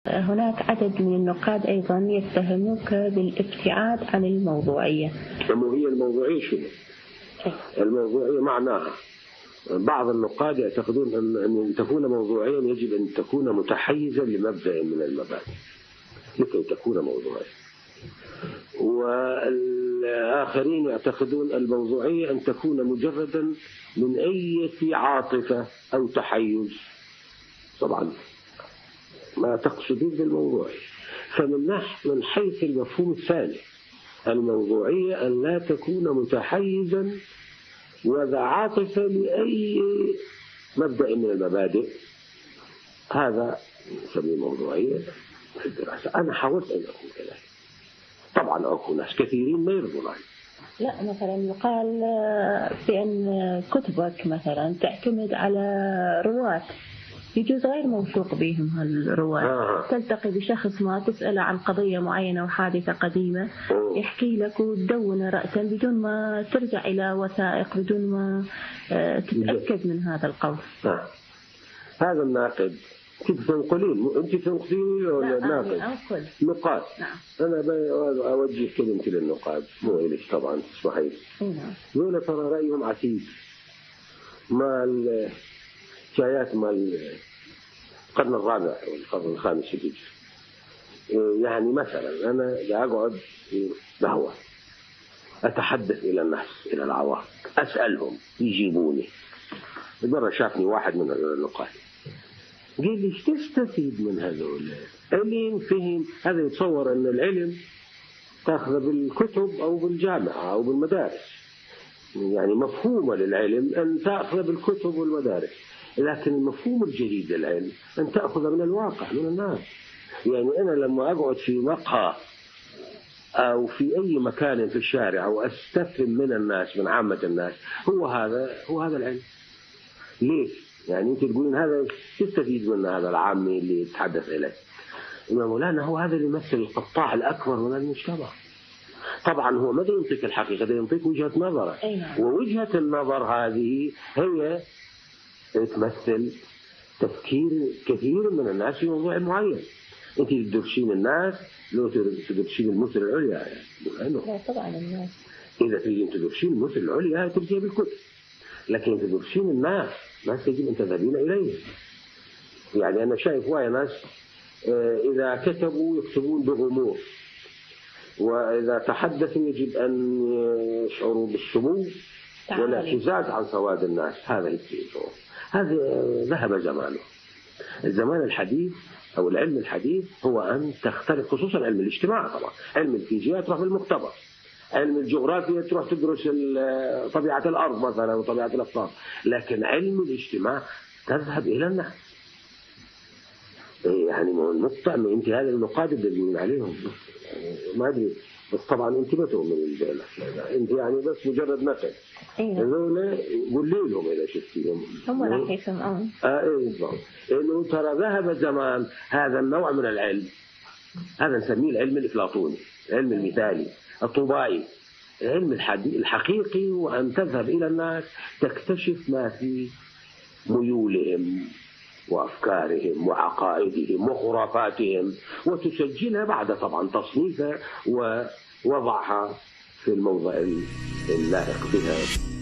هناك عدد من النقاد أيضا يتهموك بالابتعاد عن الموضوعية. هي الموضوعية شنو؟ الموضوعية معناها بعض النقاد يعتقدون أن تكون موضوعيا يجب أن تكون متحيزا لمبدأ من المبادئ لكي تكون موضوعية، والآخرين يعتقدون الموضوعية أن تكون مجردا من أي عاطفة أو تحيز. طبعا ما تقصدون بالموضوعية، من حيث المفهوم الثاني الموضوعية أن لا تكون متحيزا وذا عاطفة لأي مبدأ من المبادئ، هذا نسميه موضوعية في الدراسة. أنا حاولت أن أكون كذلك، طبعا أكون ناس كثيرين ما يرضون عني. لا، مثلا يقال بأن كتبك مثلا تعتمد على رواة يجوز غير موثوق بهم هالرواة. تلتقي بشخص ما تسأله عن قضية معينة وحادثة قديمة يحكي لك وتدون رأسا بدون ما ترجع إلى وثائق، بدون ما تتأكد من هذا القول. هذا الناقد كيف تنقلين؟ أنت تنقلين ولا ناقد؟ نقاد. نعم. أنا أوجه كلمتي للنقاد مو إليك طبعا تسمحين. دول ترى رأيهم عتيد مع الحكايات مع القرن الرابع والقرن الخامس الهجري. يعني مثلا أنا أقعد في قهوة أتحدث إلى الناس إلى العوام أسألهم يجيبوني. مرة شافني واحد من النقاد قال لي ايش تستفيد من هذول؟ علم فهم. هذا يتصور أن العلم تأخذ بالكتب أو بالجامعة أو بالمدارس، يعني مفهومة للعلم أن تأخذ بالكتب والمدارس، لكن المفهوم الجديد للعلم أن تأخذ من الواقع من الناس. يعني أنا لما أقعد في مقهى أو في أي مكان في الشارع وأستفهم من الناس من عامة الناس، هو هذا العلم. ليش؟ يعني أنت تقولين هذا تستفيد من هذا العامي اللي يتحدث إليه، إنما مولانا هو هذا اللي يمثل القطاع الأكبر من المجتمع. طبعا هو ما ينطيك الحقيقة، ينطيك وجهة نظره، ووجهة النظر هذه هي تمثل تفكير كثير من الناس في موضوع معين. أنت تدرسين الناس لو تدرسين المثل العليا يعني. لا طبعا الناس إذا تريدين تدرسين المثل العليا ترجع بالكتب، لكن تدرسين الناس يجب أن تذهبين إليه. يعني أنا شايف وايد ناس إذا كتبوا يكتبون بغموض، وإذا تحدثوا يجب أن يشعروا بالسمو والاعتزاز عن سواد الناس. هذا ذهب زمانه. الزمان الحديث أو العلم الحديث هو أن تختلط، خصوصا علم الاجتماع. طبعا علم الفيزياء تروح بالمختبر، علم الجغرافيا تروح تدرس طبيعة الأرض مثلا وطبيعة الأفلاك، لكن علم الاجتماع تذهب إلى الناس. يعني المقطع من انت هذا النقاد اللي يقولون عليهم ما أدري، بس طبعا انت ما تؤمنين بذلك، انت يعني بس مجرد نقد. هذول قولي لهم إذا شفتيهم هم راح يسمعون. بالضبط. إنه ترى ذهب زمان هذا النوع من العلم، هذا نسميه العلم الأفلاطوني، العلم المثالي الطوبائي، العلم الحقيقي، وأن تذهب إلى الناس تكتشف ما في ميولهم وأفكارهم وعقائدهم وخرافاتهم وتسجلها بعد طبعا تصنيفها ووضعها في الموضع اللائق بها.